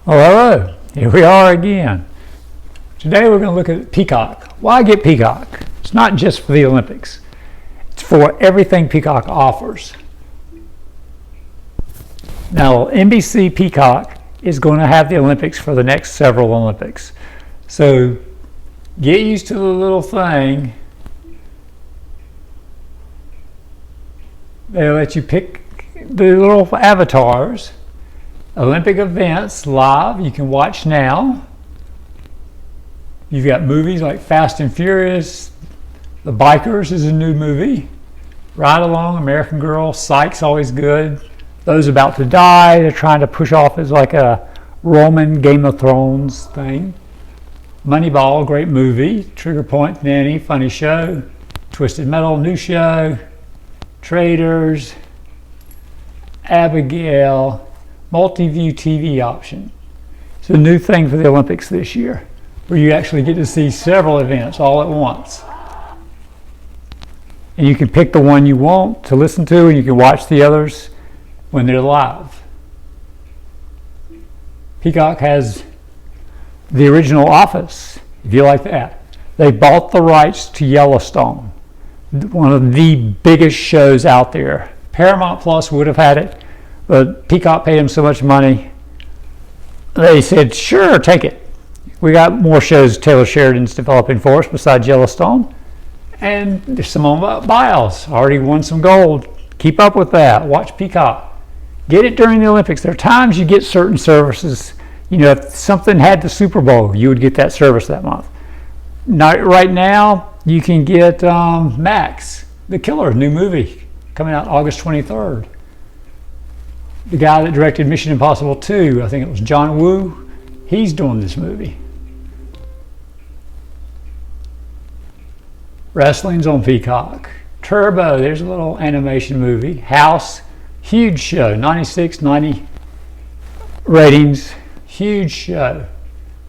Well, hello, here we are again. Today we're going to look at Peacock. Why get Peacock? It's not just for the Olympics. It's for everything Peacock offers. Now, NBC Peacock is going to have the Olympics for the next several Olympics. So get used to the little thing. They let you pick the little avatars. Olympic events live, you can watch now. You've got movies like Fast and Furious, The Bikers is a new movie, Ride Along, American Girl, Psych's always good. Those About to Die, they're trying to push off as like a Roman Game of Thrones thing. Moneyball, great movie. Trigger Point, Nanny, funny show. Twisted Metal, new show. Traders, Abigail, multi-view TV option. It's a new thing for the Olympics this year, where you actually get to see several events all at once. And you can pick the one you want to listen to, and you can watch the others when they're live. Peacock has the original Office, if you like that. They bought the rights to Yellowstone, one of the biggest shows out there. Paramount Plus would have had it, but Peacock paid them so much money, they said, sure, take it. We got more shows Taylor Sheridan's developing for us besides Yellowstone. And there's Simone Biles, already won some gold. Keep up with that. Watch Peacock. Get it during the Olympics. There are times you get certain services. You know, if something had the Super Bowl, you would get that service that month. Right now, you can get Max, The Killer, new movie, coming out August 23rd. The guy that directed Mission Impossible 2, I think it was John Woo, he's doing this movie. Wrestling's on Peacock. Turbo, there's a little animation movie. House, huge show, 96, 90 ratings, huge show.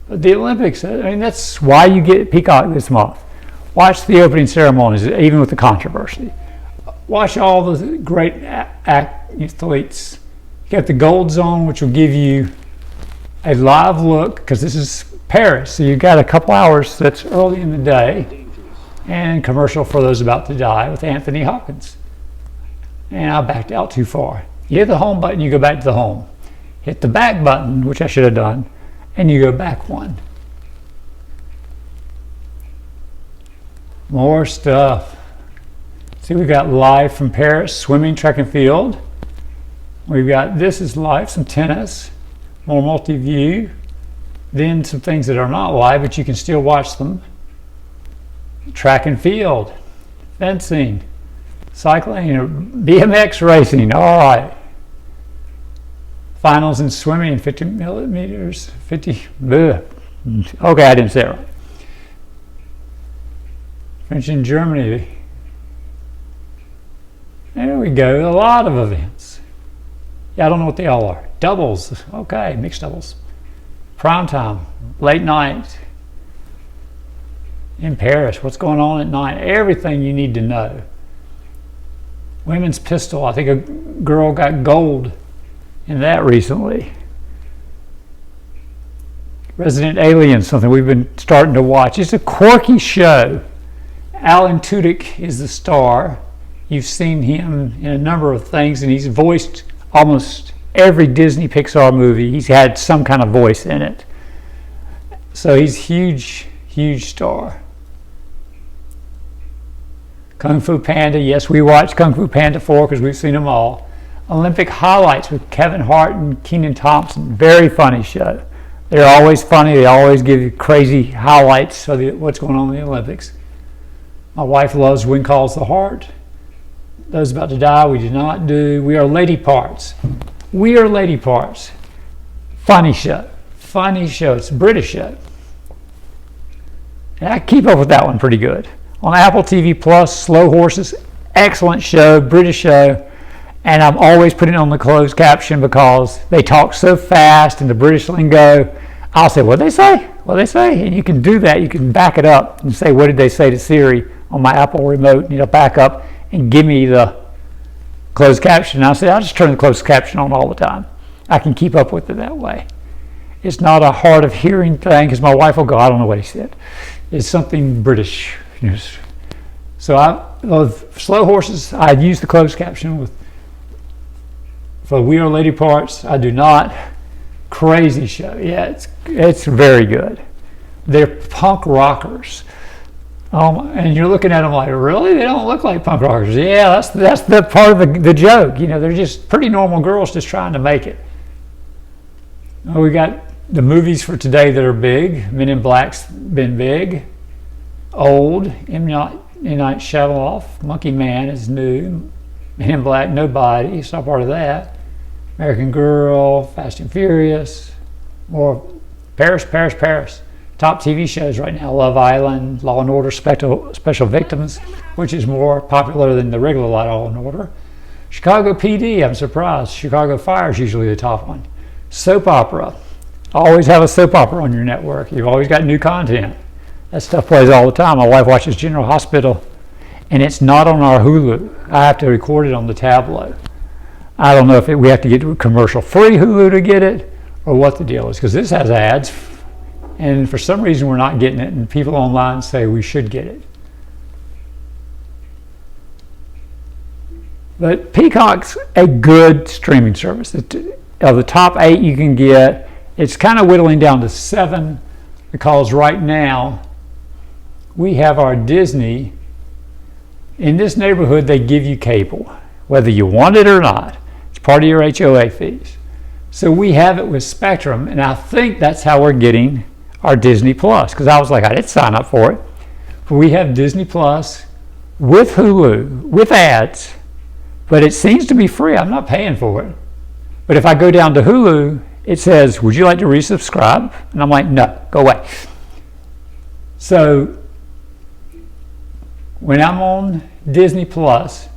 But the Olympics, I mean, that's why you get Peacock this month. Watch the opening ceremonies, even with the controversy. Watch all the great athletes. You got the Gold Zone, which will give you a live look, because this is Paris, so you've got a couple hours that's early in the day, and commercial for Those About to Die with Anthony Hopkins. And I backed out too far. You hit the home button, you go back to the home. Hit the back button, which I should have done, and you go back one. More stuff. See, we've got live from Paris, swimming, track and field. We've got This Is Live, some tennis, more multi-view. Then some things that are not live, but you can still watch them. Track and field, fencing, cycling, BMX racing, all right. Finals in swimming, 50 millimeters, 50, bleh. Okay, I didn't say it right. French in Germany. There we go, a lot of events. Yeah, I don't know what they all are. Doubles, okay, mixed doubles. Prime time, late night. In Paris, what's going on at night? Everything you need to know. Women's pistol, I think a girl got gold in that recently. Resident Alien, something we've been starting to watch. It's a quirky show. Alan Tudyk is the star. You've seen him in a number of things, and he's voiced almost every Disney Pixar movie. He's had some kind of voice in it. So he's huge, huge star. Kung Fu Panda, yes, we watched Kung Fu Panda 4 because we've seen them all. Olympic highlights with Kevin Hart and Kenan Thompson, very funny show. They're always funny, they always give you crazy highlights of what's going on in the Olympics. My wife loves When Calls the Heart. Those About to Die, we did not do. We Are Lady Parts. We Are Lady Parts. Funny show. Funny show. It's a British show. And I keep up with that one pretty good. On Apple TV Plus, Slow Horses, excellent show, British show. And I'm always putting on the closed caption because they talk so fast in the British lingo. I'll say, what'd they say? What'd they say? And you can do that. You can back it up and say, what did they say to Siri on my Apple remote? And it'll back up and give me the closed caption. And I'll say, I'll just turn the closed caption on all the time. I can keep up with it that way. It's not a hard of hearing thing, because my wife will go, I don't know what he said. It's something British. So with slow horses, I use the closed caption. For We Are Lady parts, I do not. Crazy show. Yeah, it's very good. They're punk rockers. And you're looking at them like, really? They don't look like punk rockers. Yeah, that's the part of the joke. They're just pretty normal girls just trying to make it. We got the movies for today that are big. Men in Black's been big. Old, M. Night Shyamalan, Monkey Man is new. Men in Black, Nobody, it's not part of that. American Girl, Fast and Furious, more Paris. Top TV shows right now: Love Island, Law and Order, Special Victims, which is more popular than the regular Law and Order. Chicago PD, I'm surprised. Chicago Fire is usually the top one. Soap opera. Always have a soap opera on your network. You've always got new content. That stuff plays all the time. My wife watches General Hospital, and it's not on our Hulu. I have to record it on the tablet. I don't know if we have to get commercial-free Hulu to get it, or what the deal is, because this has ads, and for some reason we're not getting it, and people online say we should get it. But Peacock's a good streaming service. Of the top 8 you can get, it's kind of whittling down to 7, because right now we have our Disney. In this neighborhood, they give you cable, whether you want it or not. It's part of your HOA fees. So we have it with Spectrum, and I think that's how we're getting our Disney Plus, because I was like, I didn't sign up for it. But we have Disney Plus with Hulu, with ads, but it seems to be free. I'm not paying for it. But if I go down to Hulu, it says, would you like to resubscribe? And I'm like, no, go away. So when I'm on Disney Plus,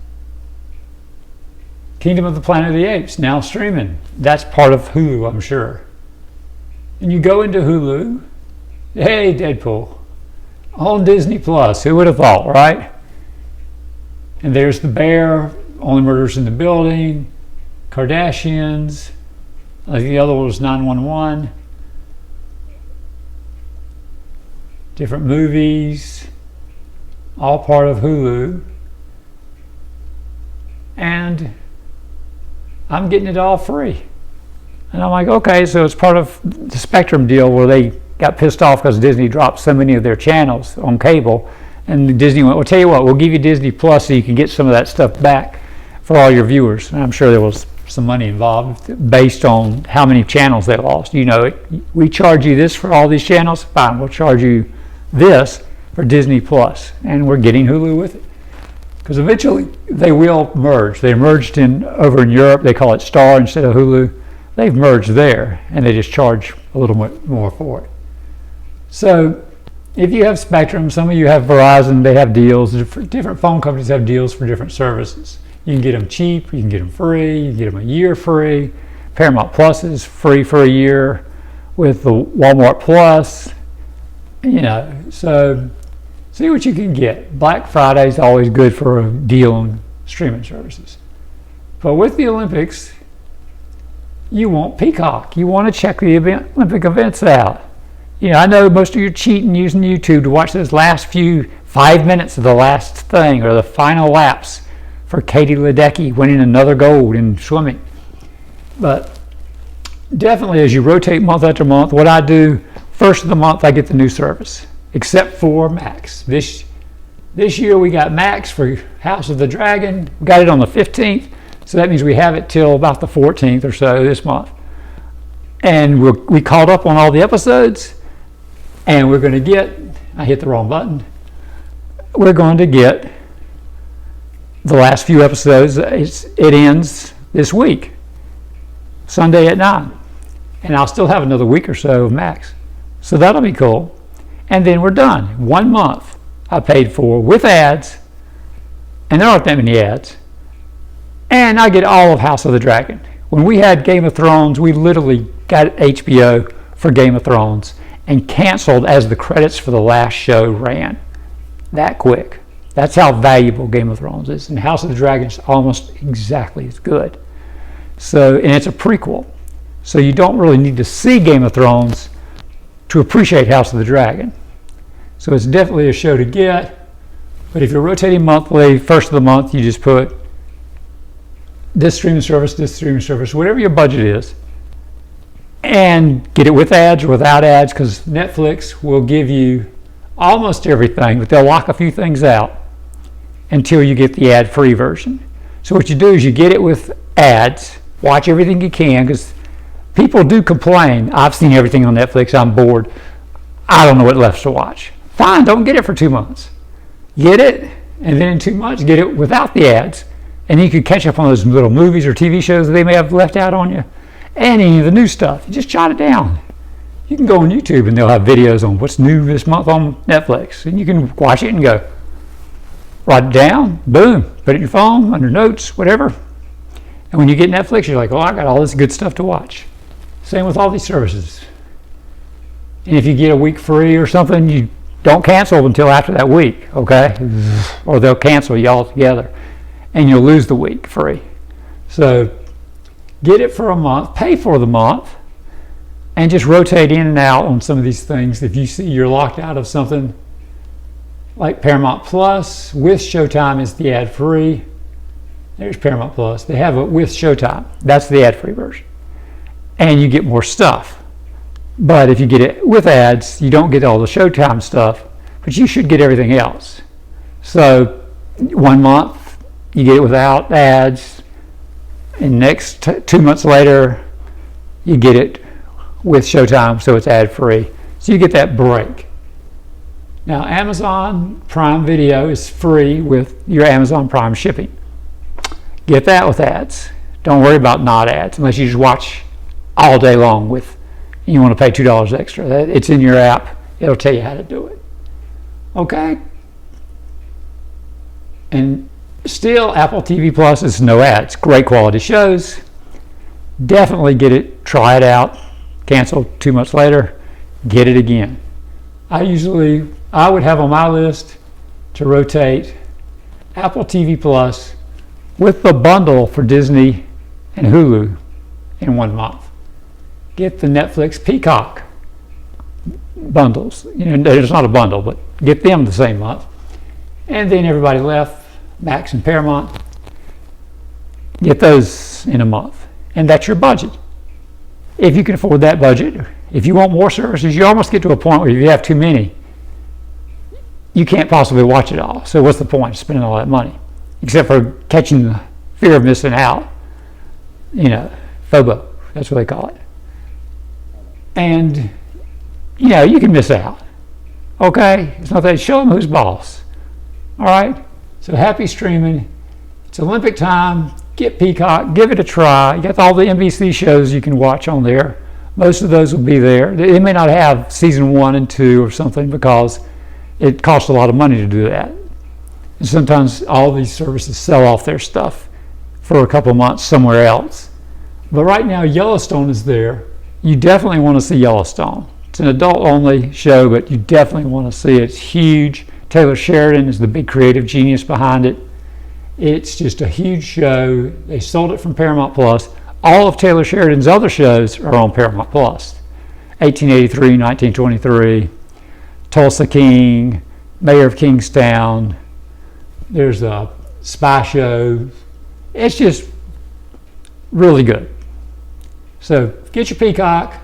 Kingdom of the Planet of the Apes now streaming. That's part of Hulu, I'm sure. And you go into Hulu, hey, Deadpool, on Disney Plus. Who would have thought, right? And there's The Bear, Only Murders in the Building, Kardashians. I think the other one was 911. Different movies, all part of Hulu. And I'm getting it all free. And I'm like, okay, so it's part of the Spectrum deal where they got pissed off because Disney dropped so many of their channels on cable. And Disney went, well, tell you what, we'll give you Disney Plus so you can get some of that stuff back for all your viewers. And I'm sure there was some money involved based on how many channels they lost. We charge you this for all these channels, fine, we'll charge you this for Disney Plus. And we're getting Hulu with it. Because eventually they will merge. They merged over in Europe. They call it Star instead of Hulu. They've merged there, and they just charge a little bit more for it. So if you have Spectrum, some of you have Verizon, they have deals. Different phone companies have deals for different services. You can get them cheap, you can get them free, you can get them a year free. Paramount Plus is free for a year with the Walmart Plus. So see what you can get. Black Friday is always good for a deal on streaming services. But with the Olympics, you want Peacock. You want to check the Olympic events out. I know most of you are cheating using YouTube to watch those last 5 minutes of the last thing or the final laps for Katie Ledecky winning another gold in swimming. But definitely as you rotate month after month, what I do, first of the month I get the new service. Except for Max. This year we got Max for House of the Dragon. We got it on the 15th, so that means we have it till about the 14th or so this month. And we caught up on all the episodes, and we're going to get, I hit the wrong button, we're going to get the last few episodes. It ends this week, Sunday at 9. And I'll still have another week or so of Max. So that'll be cool. And then we're done. 1 month I paid for with ads, and there aren't that many ads. And I get all of House of the Dragon. When we had Game of Thrones, we literally got HBO for Game of Thrones and canceled as the credits for the last show ran. That quick. That's how valuable Game of Thrones is. And House of the Dragon is almost exactly as good. So, and it's a prequel. So you don't really need to see Game of Thrones to appreciate House of the Dragon. So it's definitely a show to get. But if you're rotating monthly, first of the month, you just put this streaming service, whatever your budget is, and get it with ads or without ads, because Netflix will give you almost everything, but they'll lock a few things out until you get the ad-free version. So what you do is you get it with ads, watch everything you can, because people do complain, I've seen everything on Netflix, I'm bored, I don't know what left to watch. Fine, don't get it for 2 months. Get it, and then in 2 months, get it without the ads, and you can catch up on those little movies or TV shows that they may have left out on you, and any of the new stuff. You just jot it down. You can go on YouTube and they'll have videos on what's new this month on Netflix, and you can watch it and go, write it down, boom, put it in your phone, under notes, whatever. And when you get Netflix, you're like, oh, I got all this good stuff to watch. Same with all these services. And if you get a week free or something, you don't cancel until after that week, okay? Or they'll cancel you altogether, and you'll lose the week free. So get it for a month, pay for the month, and just rotate in and out on some of these things. If you see you're locked out of something like Paramount Plus, with Showtime is the ad-free. There's Paramount Plus. They have it with Showtime. That's the ad-free version. And you get more stuff. But if you get it with ads, you don't get all the Showtime stuff, but you should get everything else. So 1 month, you get it without ads, and next 2 months later, you get it with Showtime, so it's ad-free. So you get that break. Now, Amazon Prime Video is free with your Amazon Prime shipping. Get that with ads. Don't worry about not ads, unless you just watch all day long with, you want to pay $2 extra. It's in your app. It'll tell you how to do it. Okay? And still, Apple TV Plus is no ads. Great quality shows. Definitely get it, try it out, cancel 2 months later, get it again. I would have on my list to rotate Apple TV Plus with the bundle for Disney and Hulu in 1 month. Get the Netflix Peacock bundles. You know, it's not a bundle, but get them the same month. And then everybody left, Max and Paramount, get those in a month. And that's your budget. If you can afford that budget, if you want more services, you almost get to a point where if you have too many, you can't possibly watch it all. So what's the point of spending all that money? Except for catching the fear of missing out. You know, FOBO, that's what they call it. And, you know, you can miss out. Okay? It's not that. Show them who's boss. All right? So happy streaming. It's Olympic time. Get Peacock. Give it a try. You got all the NBC shows you can watch on there. Most of those will be there. They may not have season 1 and 2 or something because it costs a lot of money to do that. And sometimes all these services sell off their stuff for a couple months somewhere else. But right now, Yellowstone is there. You definitely want to see Yellowstone. It's an adult-only show, but you definitely want to see it. It's huge. Taylor Sheridan is the big creative genius behind it. It's just a huge show. They sold it from Paramount Plus. All of Taylor Sheridan's other shows are on Paramount Plus. 1883, 1923, Tulsa King, Mayor of Kingstown. There's a spy show. It's just really good. So get your Peacock,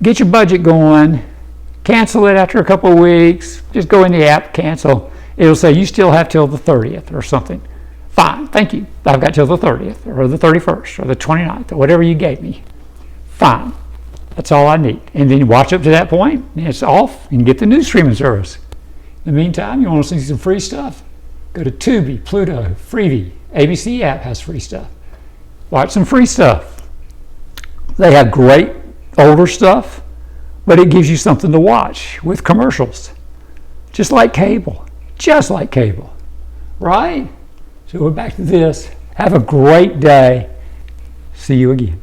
get your budget going, cancel it after a couple of weeks, just go in the app, cancel. It'll say you still have till the 30th or something. Fine, thank you. I've got till the 30th or the 31st or the 29th or whatever you gave me. Fine, that's all I need. And then you watch up to that point, and it's off, and get the new streaming service. In the meantime, you want to see some free stuff? Go to Tubi, Pluto, Freevee. ABC app has free stuff. Watch some free stuff. They have great older stuff, but it gives you something to watch with commercials. Just like cable. Just like cable. Right? So we're back to this. Have a great day. See you again.